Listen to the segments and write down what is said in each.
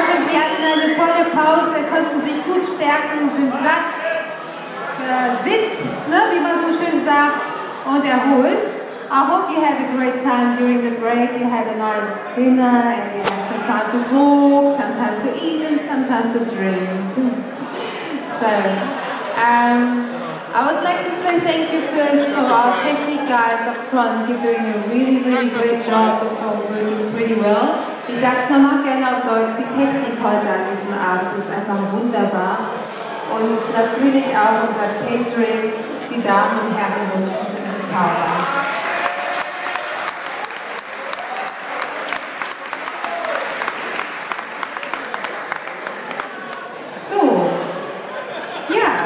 hoffe, Sie hatten eine tolle Pause, konnten sich gut stärken, sind satt, ne, wie man so schön sagt, und erholt. I hope you had a great time during the break. You had a nice dinner and you had some time to talk, some time to eat and some time to drink. So, I would like to say thank you first for our technique guys up front. You're doing a really, really great job. It's all working pretty well. Ich sag's nochmal gerne auf Deutsch, die Technik heute an diesem Abend ist einfach wunderbar. Und natürlich auch unser Catering, die Damen und Herren mussten zu bezaubern.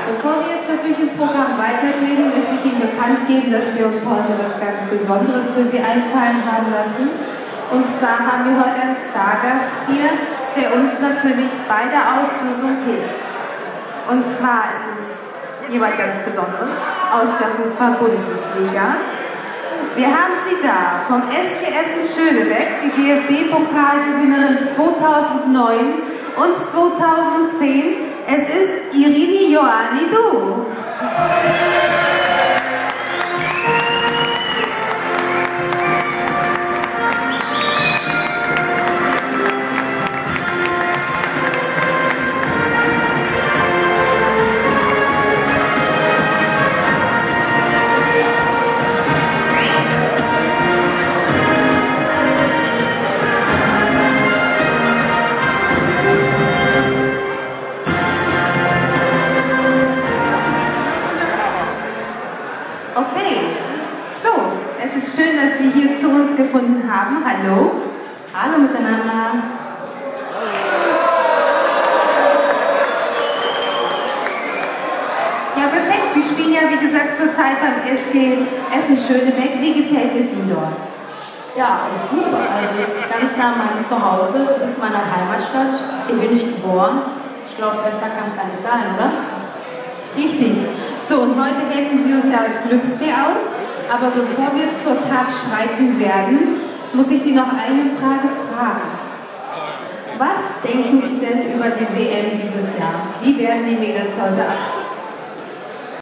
Bevor wir jetzt natürlich im Programm weitergehen, möchte ich Ihnen bekannt geben, dass wir uns heute was ganz Besonderes für Sie einfallen haben lassen. Und zwar haben wir heute einen Stargast hier, der uns natürlich bei der Auslosung hilft. Und zwar ist es jemand ganz Besonderes aus der Fußball-Bundesliga. Wir haben sie da vom SG Essen-Schönebeck, die DFB-Pokalgewinnerin 2009 und 2010. Es ist Irini Ioannidou. Schön, dass Sie hier zu uns gefunden haben. Hallo. Hallo miteinander. Ja, perfekt. Sie spielen ja, wie gesagt, zurzeit beim SG Essen-Schönebeck. Wie gefällt es Ihnen dort? Ja, ist super. Also es ist ganz nah meinem Zuhause. Es ist meine Heimatstadt. Hier bin ich geboren. Ich glaube, besser kann es gar nicht sein, oder? Richtig. So, und heute helfen Sie uns ja als Glücksfee aus. Aber bevor wir zur Tat schreiten werden, muss ich Sie noch eine Frage fragen. Was denken Sie denn über die WM dieses Jahr? Wie werden die Mädels heute abschließen?